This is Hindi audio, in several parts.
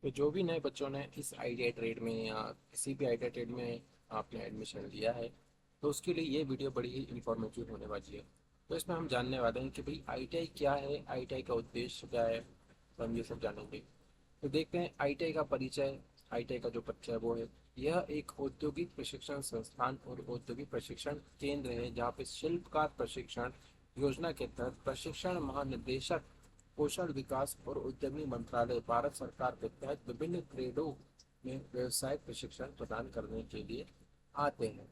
तो जो भी नए बच्चों ने इस आईटीआई ट्रेड में या किसी भी आईटीआई ट्रेड में आपने एडमिशन लिया है, तो उसके लिए ये वीडियो बड़ी ही इंफॉर्मेटिव होने वाली है। तो इसमें हम जानने वाले हैं कि भाई आईटीआई क्या है, आईटीआई का उद्देश्य क्या है, तो हम ये सब जानेंगे। तो देखते हैं आईटीआई का परिचय। आईटीआई का जो परिचय है वो है, यह एक औद्योगिक प्रशिक्षण संस्थान और औद्योगिक प्रशिक्षण केंद्र है जहाँ पे शिल्पकार प्रशिक्षण योजना के तहत प्रशिक्षण महानिदेशक कौशल विकास और उद्यमी मंत्रालय भारत सरकार के तहत विभिन्न ट्रेडों में व्यवसायिक प्रशिक्षण प्रदान करने के लिए आते हैं।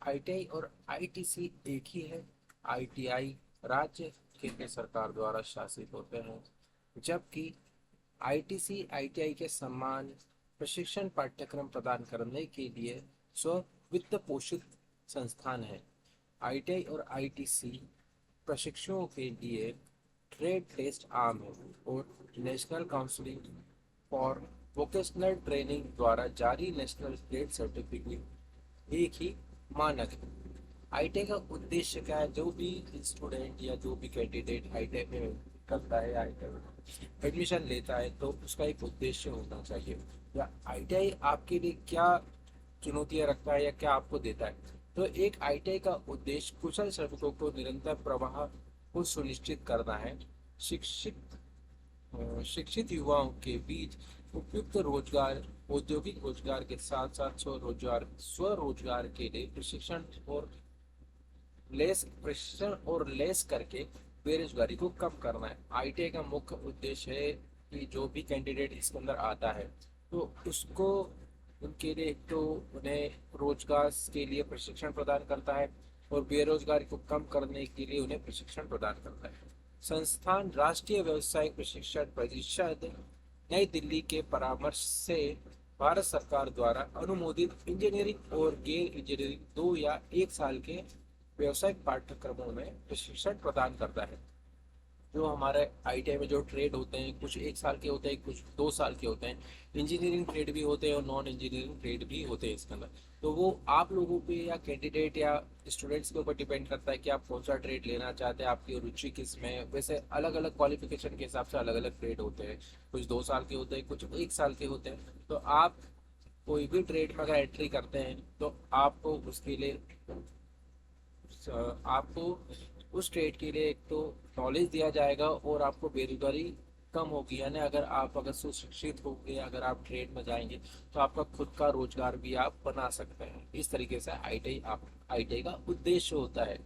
आईटीआई और आईटीसी एक ही है। आईटीआई राज्य केंद्र सरकार द्वारा शासित होते हैं, जबकि आईटीसी आईटीआई के समान प्रशिक्षण पाठ्यक्रम प्रदान करने के लिए स्व वित्त पोषित संस्थान है। आईटीआई और आईटीसी प्रशिक्षुओं के लिए ट्रेड टेस्ट आम है और national council for vocational training द्वारा जारी नेशनल ट्रेड सर्टिफिकेट एक ही मानक है। आईटीआई का उद्देश्य क्या है? जो भी स्टूडेंट या जो भी कैंडिडेट आईटीआई में करता है, आईटीआई में एडमिशन लेता है, तो उसका एक उद्देश्य होना चाहिए। या आईटीआई आपके लिए क्या चुनौतियां रखता है या क्या आपको देता है? तो एक आईटीआई का उद्देश्य कुशल श्रमिकों को निरंतर प्रवाह को सुनिश्चित करना है। शिक्षित शिक्षित युवाओं के बीच उपयुक्त रोजगार, औद्योगिक रोजगार के साथ साथ स्वरोजगार के लिए प्रशिक्षण और लेस करके बेरोजगारी को कम करना है। आईटीआई का मुख्य उद्देश्य है कि जो भी कैंडिडेट इसके अंदर आता है, तो उसको उनके लिए एक तो उन्हें रोजगार के लिए प्रशिक्षण प्रदान करता है और बेरोजगारी को कम करने के लिए उन्हें प्रशिक्षण प्रदान करता है। संस्थान राष्ट्रीय व्यावसायिक प्रशिक्षण परिषद नई दिल्ली के परामर्श से भारत सरकार द्वारा अनुमोदित इंजीनियरिंग और गैर इंजीनियरिंग 2 या 1 साल के व्यावसायिक पाठ्यक्रमों में प्रशिक्षण प्रदान करता है। जो हमारे आईटीआई में जो ट्रेड होते हैं, कुछ 1 साल के होते हैं, कुछ 2 साल के होते हैं। इंजीनियरिंग ट्रेड भी होते हैं और नॉन इंजीनियरिंग ट्रेड भी होते हैं इसके अंदर। तो वो आप लोगों पे या कैंडिडेट या स्टूडेंट्स के ऊपर डिपेंड करता है कि आप कौन सा ट्रेड लेना चाहते हैं, आपकी रुचि किस में है। वैसे अलग अलग क्वालिफिकेशन के हिसाब से अलग अलग ट्रेड होते हैं। कुछ 2 साल के होते हैं, कुछ 1 साल के होते हैं। तो आप कोई भी ट्रेड में अगर एंट्री करते हैं, तो आपको उसके लिए आपको उस ट्रेड के लिए एक तो नॉलेज दिया जाएगा और आपको बेरोजगारी कम होगी। यानी अगर सुशिक्षित होंगे, अगर आप ट्रेड में जाएंगे, तो आपका खुद का रोजगार भी आप बना सकते हैं। इस तरीके से आईटीआई का उद्देश्य होता है।